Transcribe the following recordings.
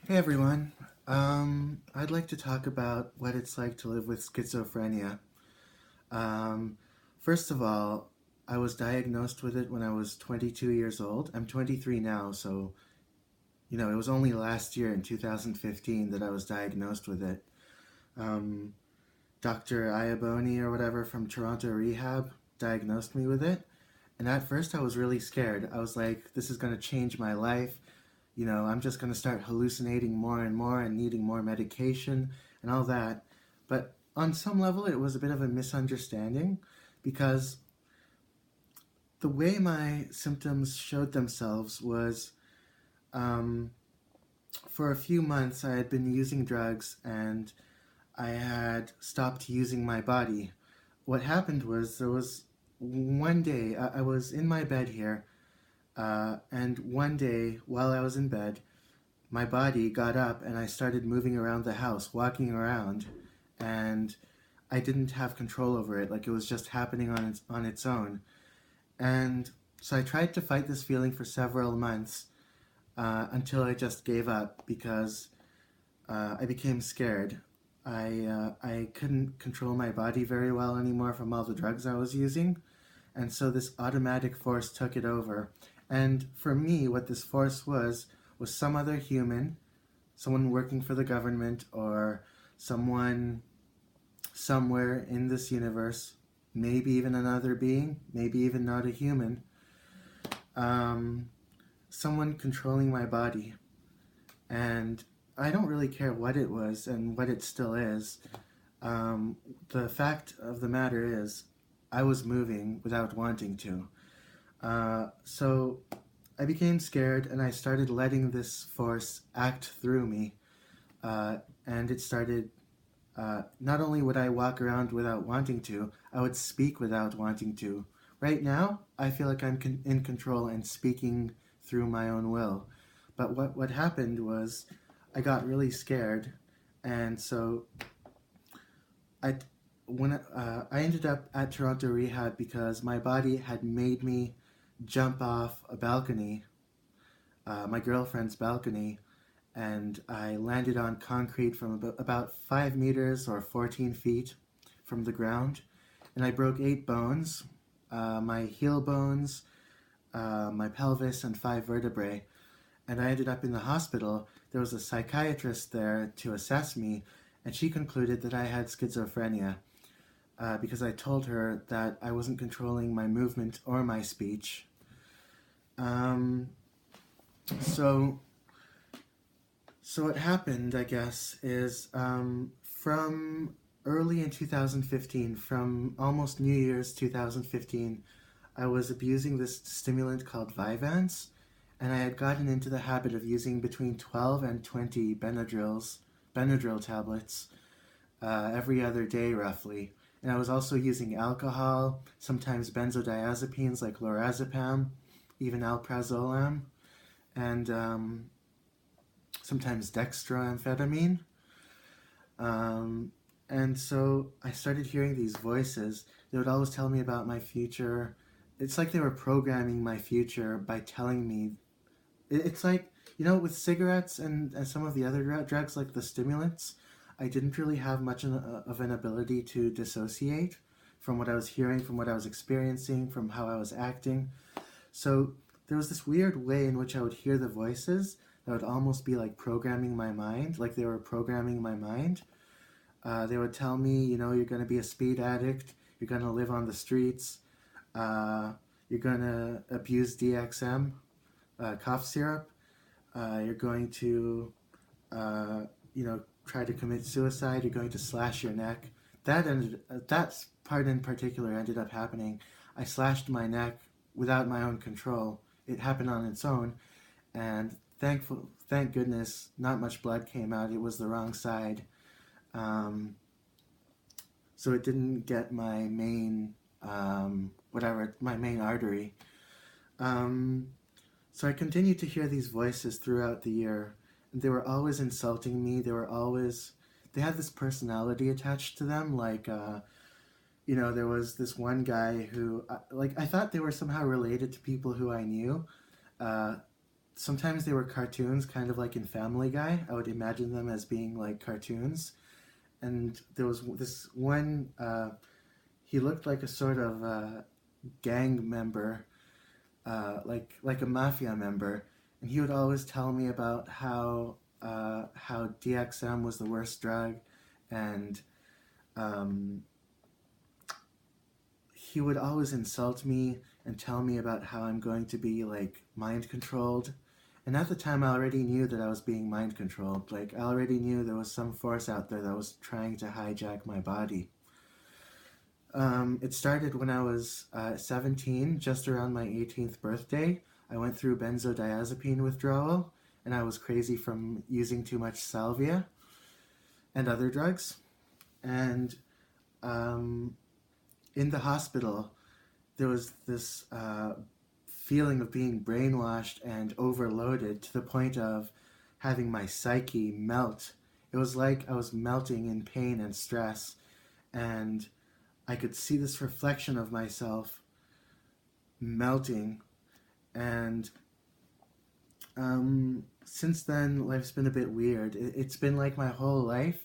Hey everyone. I'd like to talk about what it's like to live with schizophrenia. Um, First of all, I was diagnosed with it when I was 22 years old. I'm 23 now, so it was only last year in 2015 that I was diagnosed with it. Um, Dr. Iaboni or whatever from Toronto Rehab diagnosed me with it, and at first I was really scared. I was like, this is going to change my life. I'm just going to start hallucinating more and more and needing more medication and all that. But on some level, it was a bit of a misunderstanding because the way my symptoms showed themselves was um, for a few months I had been using drugs and I had stopped using my body. What happened was there was one day I was in my bed here, and one day while I was in bed, my body got up and I started moving around the house, walking around, and I didn't have control over it. Like it was just happening on its own. And so I tried to fight this feeling for several months until I just gave up because I became scared. I couldn't control my body very well anymore from all the drugs I was using, and so this automatic force took it over. And for me, what this force was some other human, someone working for the government or someone somewhere in this universe, maybe even another being, maybe even not a human, um, someone controlling my body. And I don't really care what it was and what it still is. Um, the fact of the matter is, I was moving without wanting to. So I became scared and I started letting this force act through me. Uh, and it started. Not only would I walk around without wanting to, I would speak without wanting to. Right now, I feel like I'm in control and speaking through my own will. But what happened was I got really scared, and so I I ended up at Toronto Rehab because my body had made me jump off a balcony, my girlfriend's balcony, and I landed on concrete from about 5 meters or 14 feet from the ground. And I broke 8 bones, my heel bones, my pelvis, and 5 vertebrae. And I ended up in the hospital. There was a psychiatrist there to assess me, and she concluded that I had schizophrenia because I told her that I wasn't controlling my movement or my speech. Um, so So what happened, I guess, is from early in 2015, from almost New Year's 2015, I was abusing this stimulant called Vyvanse, and I had gotten into the habit of using between 12 and 20 Benadryl tablets, every other day roughly. And I was also using alcohol, sometimes benzodiazepines like lorazepam, even alprazolam, and sometimes dextroamphetamine. Um, and so I started hearing these voices. They would always tell me about my future. It's like they were programming my future by telling me. It's like, with cigarettes and some of the other drugs, like the stimulants, I didn't really have much of an ability to dissociate from what I was hearing, from what I was experiencing, from how I was acting. So there was this weird way in which I would hear the voices that would almost be like programming my mind, like they were programming my mind. They would tell me, you're going to be a speed addict, you're going to live on the streets, uh, you're going to abuse DXM, cough syrup, you're going to, try to commit suicide, you're going to slash your neck. That part in particular ended up happening. I slashed my neck without my own control. It happened on its own, and thank goodness, not much blood came out. It was the wrong side, um, so it didn't get my main my main artery. Um, so I continued to hear these voices throughout the year, and they were always insulting me. They had this personality attached to them, like there was this one guy who, like, I thought they were somehow related to people who I knew. Uh, sometimes they were cartoons, kind of like in Family Guy. I would imagine them as being like cartoons. And there was this one, he looked like a sort of gang member, like a mafia member. And he would always tell me about how DXM was the worst drug, and um, he would always insult me and tell me about how I'm going to be like mind controlled. And at the time, I already knew that I was being mind controlled. Like, I already knew there was some force out there that was trying to hijack my body. It started when I was 17, just around my 18th birthday. I went through benzodiazepine withdrawal, and I was crazy from using too much salvia and other drugs. And um, in the hospital, there was this feeling of being brainwashed and overloaded to the point of having my psyche melt. It was like I was melting in pain and stress, and I could see this reflection of myself melting. And since then, life's been a bit weird. It's been like my whole life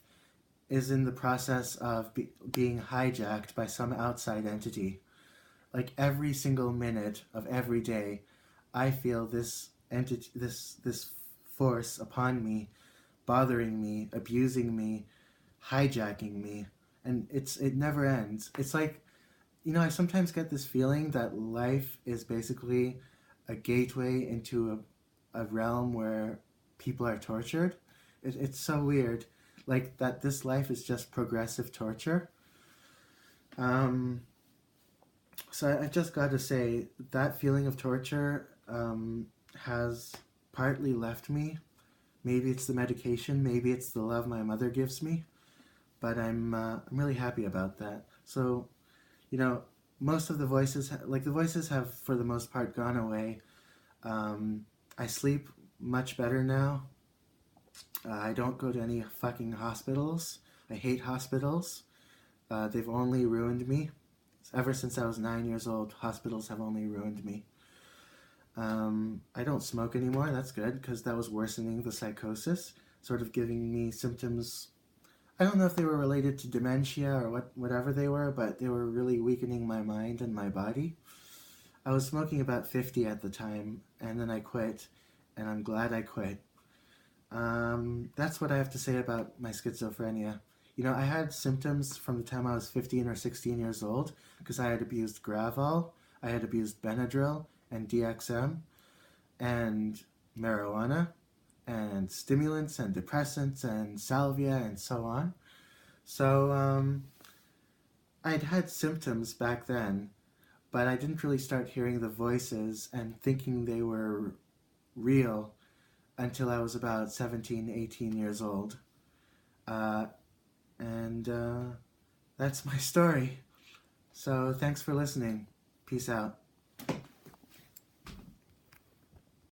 is in the process of being hijacked by some outside entity. Like every single minute of every day, I feel this entity, this force upon me, bothering me, abusing me, hijacking me, and it never ends. It's like, I sometimes get this feeling that life is basically a gateway into a realm where people are tortured. It's so weird, like that. This life is just progressive torture. Um, So I just got to say that feeling of torture has partly left me. Maybe it's the medication, maybe it's the love my mother gives me, but I'm really happy about that. So you know, most of the voices, like the voices, have for the most part gone away. I sleep much better now. I don't go to any fucking hospitals. I hate hospitals. They've only ruined me. Ever since I was 9 years old, hospitals have only ruined me. I don't smoke anymore. That's good because that was worsening the psychosis, sort of giving me symptoms. I don't know if they were related to dementia or whatever they were, but they were really weakening my mind and my body. I was smoking about 50 at the time, and then I quit, and I'm glad I quit. That's what I have to say about my schizophrenia. I had symptoms from the time I was 15 or 16 years old because I had abused Gravol, I had abused Benadryl and DXM and marijuana and stimulants and depressants and salvia and so on. So I'd had symptoms back then, but I didn't really start hearing the voices and thinking they were real until I was about 17, 18 years old. Uh, and that's my story. So thanks for listening. Peace out.